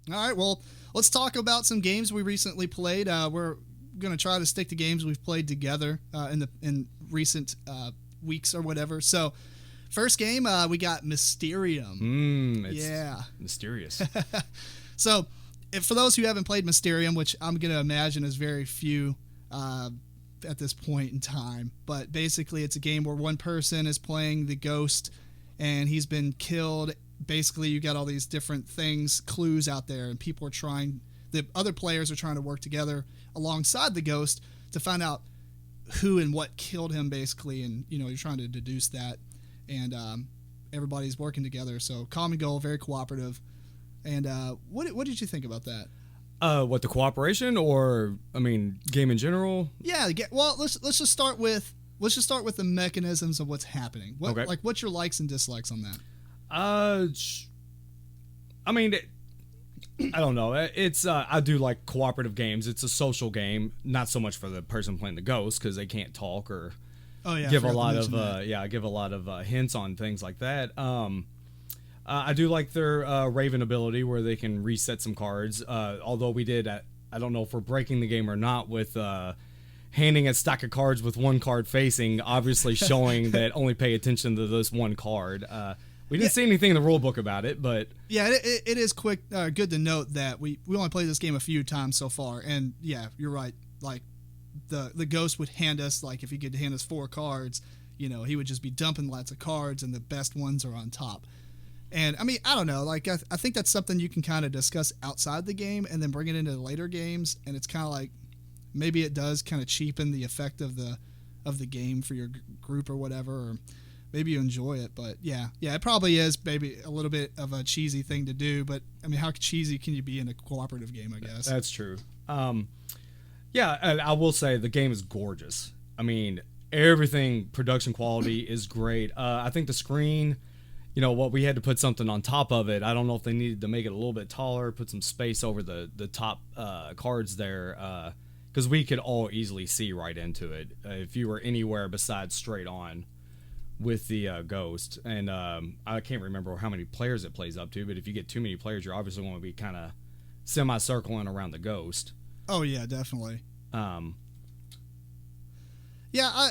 All right, well, let's talk about some games we recently played. We're going to try to stick to games we've played together in recent weeks or whatever. So, first game, we got Mysterium. It's mysterious. So, for those who haven't played Mysterium, which I'm going to imagine is very few at this point in time, but basically it's a game where one person is playing the ghost and he's been killed. Basically, you got all these different things, clues out there, and the other players are trying to work together alongside the ghost to find out who and what killed him, basically, and you're trying to deduce that, and everybody's working together. So common goal, very cooperative. And what did you think about that? What, the cooperation, or game in general? Yeah, well, let's just start with the mechanisms of what's happening. Okay. Like, what's your likes and dislikes on that? I don't know. It's I do like cooperative games. It's a social game, not so much for the person playing the ghost because they can't talk or give a lot of hints on things like that. I do like their Raven ability where they can reset some cards. Although we did, I don't know if we're breaking the game or not with handing a stack of cards with one card facing, obviously showing that only pay attention to this one card. We didn't see anything in the rule book about it, but yeah, it is good to note that we only played this game a few times so far, and yeah, you're right. Like the ghost would hand us, like, if he could hand us 4 cards, he would just be dumping lots of cards, and the best ones are on top. And I don't know, like I think that's something you can kind of discuss outside the game and then bring it into the later games, and it's kind of like maybe it does kind of cheapen the effect of the game for your group or whatever, or maybe you enjoy it. But yeah, it probably is maybe a little bit of a cheesy thing to do, but how cheesy can you be in a cooperative game, I guess? That's true. Yeah, I will say the game is gorgeous. Everything, production quality is great. I think the screen, what we had to put something on top of it. I don't know if they needed to make it a little bit taller, put some space over the top cards there, because we could all easily see right into it if you were anywhere besides straight on with the ghost. And I can't remember how many players it plays up to, but if you get too many players, you're obviously going to be kind of semi-circling around the ghost. Oh yeah, definitely. Yeah,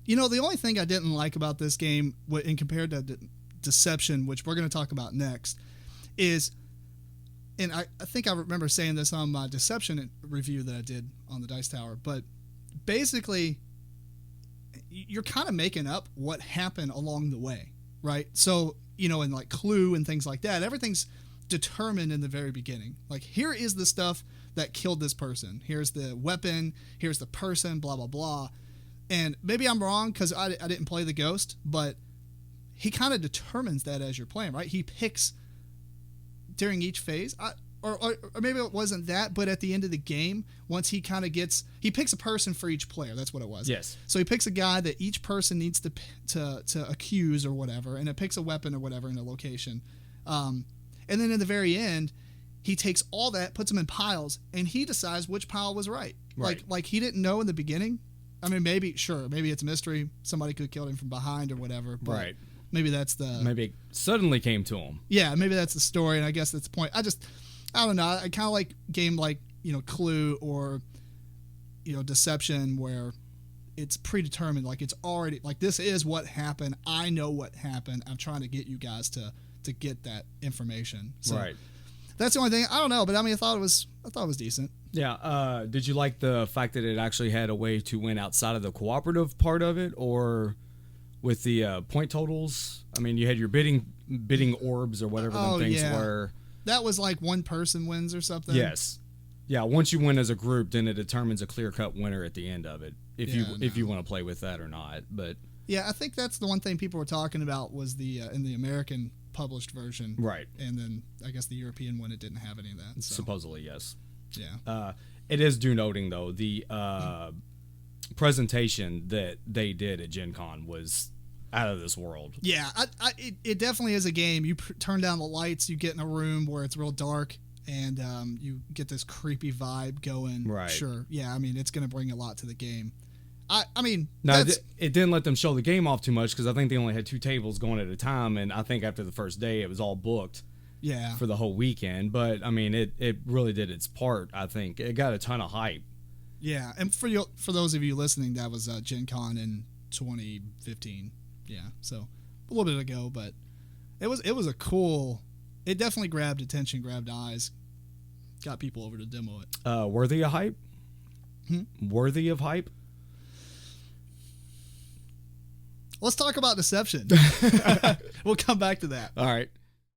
the only thing I didn't like about this game, in compared to Deception, which we're going to talk about next, is, and I think I remember saying this on my Deception review that I did on the Dice Tower, but basically you're kind of making up what happened along the way, right? So, in like Clue and things like that, everything's determined in the very beginning. Like, here is the stuff that killed this person. Here's the weapon. Here's the person, blah, blah, blah. And maybe I'm wrong because I didn't play the ghost, but he kind of determines that as you're playing, right? He picks during each phase. Or maybe it wasn't that, but at the end of the game, once he kind of he picks a person for each player. That's what it was. Yes. So he picks a guy that each person needs to accuse or whatever, and it picks a weapon or whatever in a location. And then in the very end, he takes all that, puts them in piles, and he decides which pile was right. Like he didn't know in the beginning. Maybe it's a mystery. Somebody could have killed him from behind or whatever. But right. Maybe it suddenly came to him. Yeah, maybe that's the story, and I guess that's the point. I don't know. I kind of like game like, Clue or, Deception, where it's predetermined. Like, it's already, like, this is what happened. I know what happened. I'm trying to get you guys to get that information. So right. That's the only thing. I don't know, but I thought it was decent. Yeah. Did you like the fact that it actually had a way to win outside of the cooperative part of it, or with the point totals? You had your bidding orbs or whatever them things were. That was like one person wins or something. Yes. Yeah, once you win as a group, then it determines a clear-cut winner at the end of it, if you want to play with that or not. But yeah, I think that's the one thing people were talking about was the in the American published version. Right. And then I guess the European one, it didn't have any of that. So. Supposedly, yes. Yeah. It is due noting, though, the presentation that they did at Gen Con was out of this world. Yeah, it definitely is a game. You turn down the lights, you get in a room where it's real dark, and you get this creepy vibe going. Right. Sure. Yeah, it's going to bring a lot to the game. It didn't let them show the game off too much because I think they only had 2 tables going at a time, and I think after the first day it was all booked. Yeah. for the whole weekend, but I mean, it really did its part. I think it got a ton of hype. Yeah, and for those of you listening, that was Gen Con in 2015. Yeah, so a little bit ago, but it was a cool. It definitely grabbed attention, grabbed eyes, got people over to demo it. Worthy of hype? Worthy of hype? Let's talk about deception. We'll come back to that. All right.